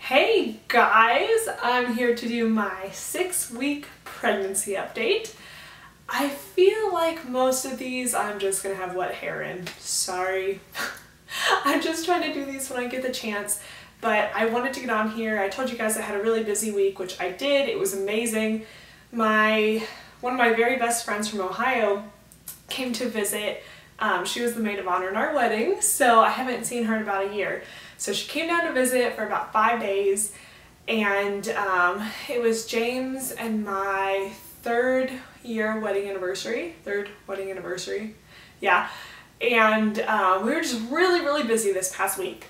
Hey guys, I'm here to do my 6-week pregnancy update. I feel like most of these I'm just gonna have wet hair in. Sorry. I'm just trying to do these when I get the chance, but I wanted to get on here. I told you guys I had a really busy week, which I did. It was amazing. One of my very best friends from Ohio came to visit. She was the maid of honor in our wedding, so I haven't seen her in about a year. So she came down to visit for about 5 days, and it was James and my third wedding anniversary, yeah, and we were just really busy this past week.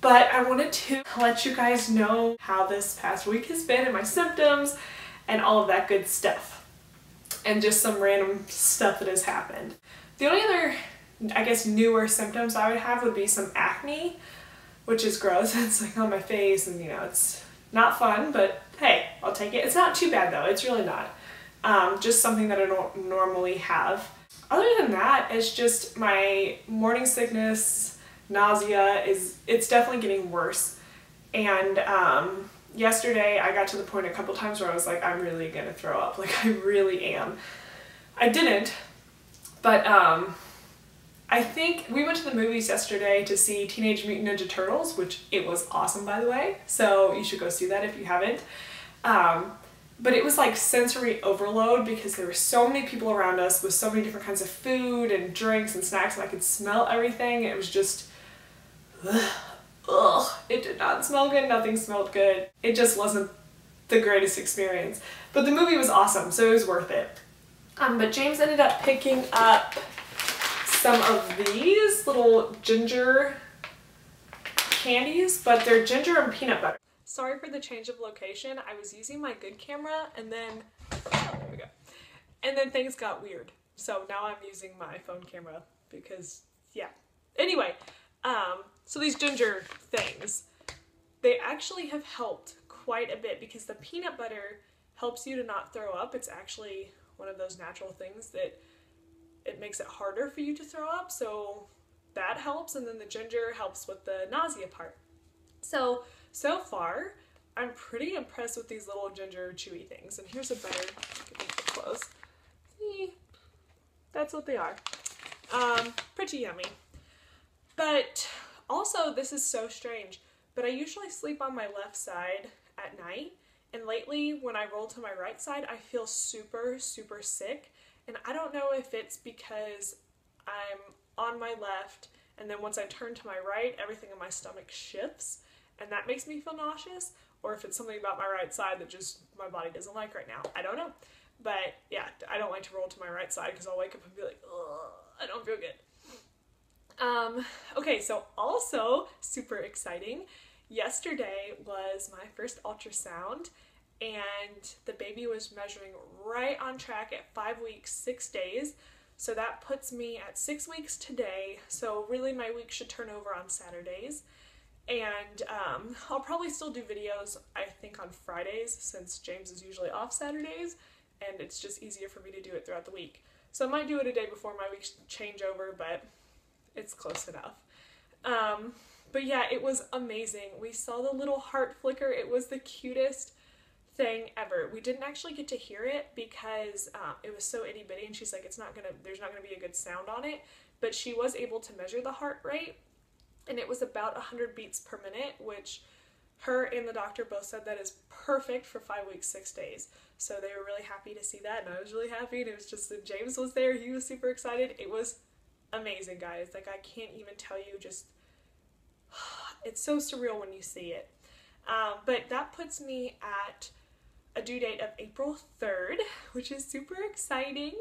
But I wanted to let you guys know how this past week has been and my symptoms and all of that good stuff, and just some random stuff that has happened. The only other, I guess, newer symptoms I would have would be some acne, which is gross. It's like on my face, and you know, it's not fun, but hey, I'll take it. It's not too bad though, it's really not. Just something that I don't normally have. Other than that, it's just my morning sickness, nausea, it's definitely getting worse. And yesterday I got to the point a couple times where I was like, I'm really gonna throw up, like I really am. I didn't, but I think we went to the movies yesterday to see Teenage Mutant Ninja Turtles, which it was awesome, by the way, so you should go see that if you haven't. But it was like sensory overload because there were so many people around us with so many different kinds of food and drinks and snacks, and I could smell everything. It was just, ugh. It did not smell good, nothing smelled good. It just wasn't the greatest experience. But the movie was awesome, so it was worth it. But James ended up picking up some of these little ginger candies, but they're ginger and peanut butter. Sorry for the change of location. I was using my good camera, and then, oh, there we go. And then things got weird. So now I'm using my phone camera because, yeah. Anyway, so these ginger things, they actually have helped quite a bit because the peanut butter helps you to not throw up. It's actually one of those natural things that it makes it harder for you to throw up, so that helps, and then the ginger helps with the nausea part. So far, I'm pretty impressed with these little ginger chewy things, and here's a better, get these close. See, that's what they are. Pretty yummy. But also, this is so strange, but I usually sleep on my left side at night, and lately, when I roll to my right side, I feel super sick. And I don't know if it's because I'm on my left, and then once I turn to my right, everything in my stomach shifts, and that makes me feel nauseous, or if it's something about my right side that just my body doesn't like right now. I don't know. But yeah, I don't like to roll to my right side because I'll wake up and be like, ugh, I don't feel good. Okay, so also super exciting. Yesterday was my first ultrasound, and the baby was measuring right on track at 5 weeks, 6 days. So that puts me at 6 weeks today. So really my week should turn over on Saturdays. And I'll probably still do videos, I think, on Fridays, since James is usually off Saturdays, and it's just easier for me to do it throughout the week. So I might do it a day before my weeks change over, but it's close enough. But yeah, it was amazing. We saw the little heart flicker. It was the cutest thing ever. We didn't actually get to hear it because it was so itty bitty, and she's like, there's not gonna be a good sound on it, but she was able to measure the heart rate, and it was about 100 beats per minute, which her and the doctor both said that is perfect for 5 weeks, 6 days. So they were really happy to see that, and I was really happy, and it was just that James was there. He was super excited. It was amazing, guys. Like, I can't even tell you, just it's so surreal when you see it. But that puts me at a due date of April 3rd, which is super exciting.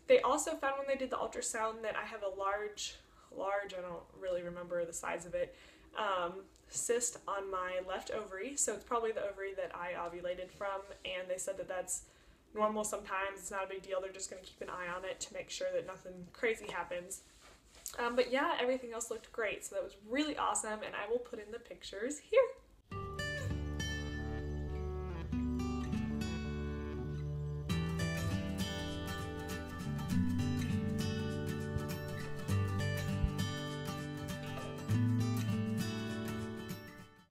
They also found when they did the ultrasound that I have a large, I don't really remember the size of it, cyst on my left ovary. So it's probably the ovary that I ovulated from, and they said that that's normal sometimes. It's not a big deal. They're just going to keep an eye on it to make sure that nothing crazy happens. But yeah, everything else looked great, so that was really awesome, and I will put in the pictures here.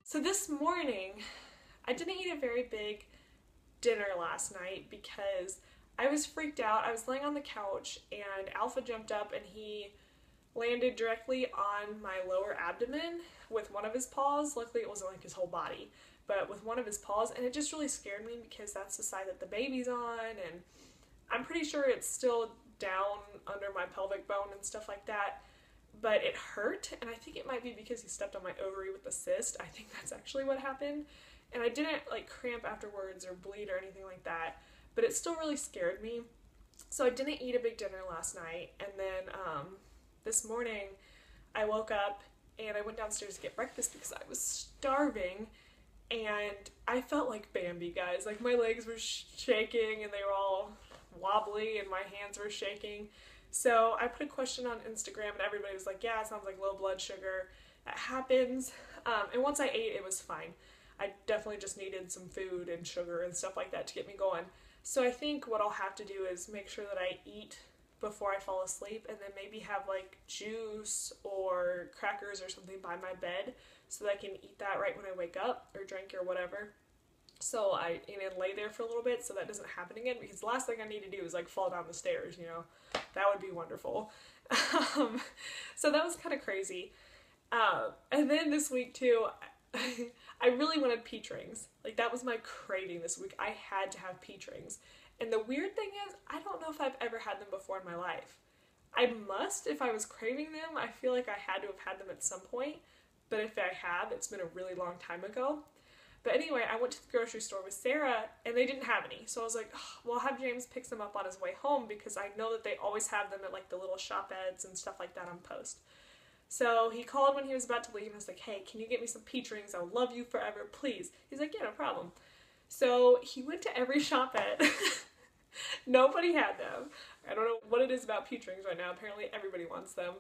So this morning, I didn't eat a very big dinner last night because I was freaked out. I was laying on the couch and Alpha jumped up and he landed directly on my lower abdomen with one of his paws. Luckily it wasn't like his whole body, but with one of his paws, and it just really scared me because that's the side that the baby's on, and I'm pretty sure it's still down under my pelvic bone and stuff like that. But it hurt, and I think it might be because he stepped on my ovary with the cyst. I think that's actually what happened. And I didn't like cramp afterwards or bleed or anything like that, but it still really scared me. So I didn't eat a big dinner last night, and then this morning I woke up and I went downstairs to get breakfast because I was starving, and I felt like Bambi, guys. Like my legs were shaking and they were all wobbly and my hands were shaking. So I put a question on Instagram and everybody was like, yeah, it sounds like low blood sugar. That happens. And once I ate, it was fine. I definitely just needed some food and sugar and stuff like that to get me going. So I think what I'll have to do is make sure that I eat before I fall asleep, and then maybe have like juice or crackers or something by my bed so that I can eat that right when I wake up, or drink or whatever. So I lay there for a little bit so that doesn't happen again, because the last thing I need to do is like fall down the stairs, that would be wonderful. So that was kind of crazy. And then this week too, I really wanted peach rings. Like that was my craving this week. I had to have peach rings. And the weird thing is, I don't know if I've ever had them before in my life. I must, if I was craving them. I feel like I had to have had them at some point, but if I have, it's been a really long time ago. But anyway, I went to the grocery store with Sarah and they didn't have any. So I was like, oh, well, I'll have James pick them up on his way home because I know that they always have them at like the little shop eds and stuff like that on post. So he called when he was about to leave and I was like, hey, can you get me some peach rings? I'll love you forever, please. He's like, yeah, no problem. So he went to every shop ed. Nobody had them. I don't know what it is about peach rings right now. Apparently everybody wants them.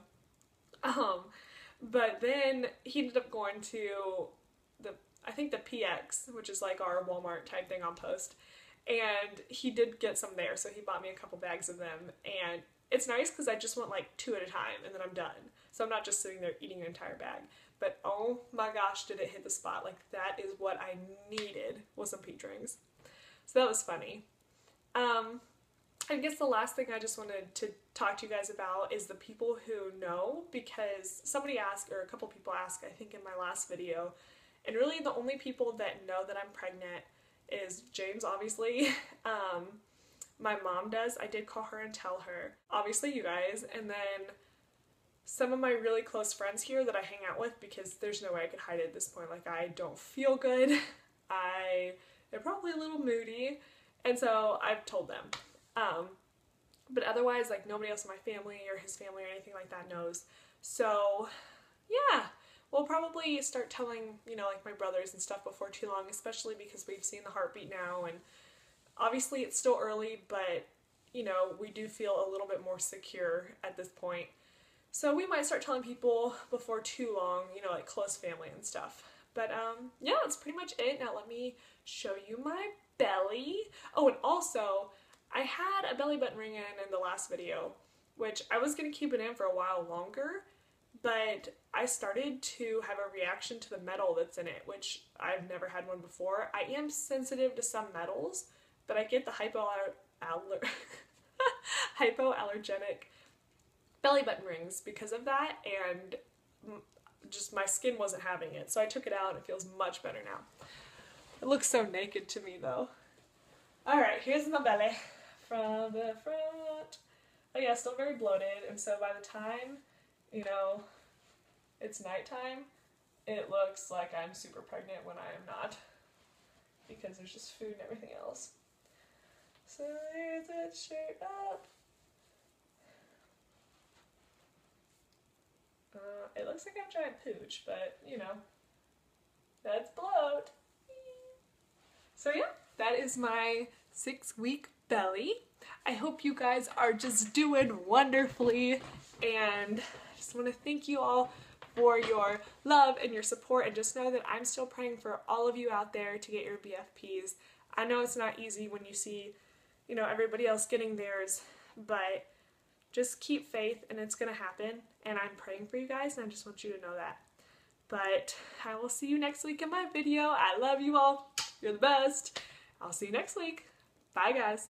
But then he ended up going to I think the PX, which is like our Walmart type thing on post, and he did get some there, so he bought me a couple bags of them, and it's nice because I just want like 2 at a time and then I'm done. So I'm not just sitting there eating an entire bag. But oh my gosh, did it hit the spot. Like that is what I needed, was some peach rings. So that was funny. I guess the last thing I just wanted to talk to you guys about is the people who know, because somebody asked, or a couple people asked, I think in my last video, and really the only people that know that I'm pregnant is James, obviously. My mom does. I did call her and tell her. Obviously you guys, and then some of my really close friends here that I hang out with, because there's no way I could hide it at this point. Like I don't feel good. I'm probably a little moody, and so I've told them. But otherwise, like nobody else in my family or his family or anything like that knows. So yeah, we'll probably start telling, like my brothers and stuff before too long, especially because we've seen the heartbeat now, and obviously it's still early, but we do feel a little bit more secure at this point. So we might start telling people before too long, like close family and stuff. But yeah, that's pretty much it. Now let me show you my belly. Oh, and also I had a belly button ring in the last video, which I was going to keep it in for a while longer, but I started to have a reaction to the metal that's in it, which I've never had one before. I am sensitive to some metals, but I get the hypoallergenic belly button rings because of that, and just my skin wasn't having it. So I took it out and it feels much better now. It looks so naked to me though. Alright, here's my belly from the front. Oh yeah, still very bloated, and so by the time, it's nighttime, it looks like I'm super pregnant when I am not, because there's just food and everything else. So here's it straight up. It looks like a giant pooch, but that's bloat. So yeah, that is my 6-week belly. I hope you guys are just doing wonderfully, and I just want to thank you all for your love and your support, and just know that I'm still praying for all of you out there to get your BFPs. I know it's not easy when you see, everybody else getting theirs, but just keep faith and it's gonna happen, and I'm praying for you guys, and I just want you to know that. But I will see you next week in my video. I love you all. You're the best. I'll see you next week. Bye, guys.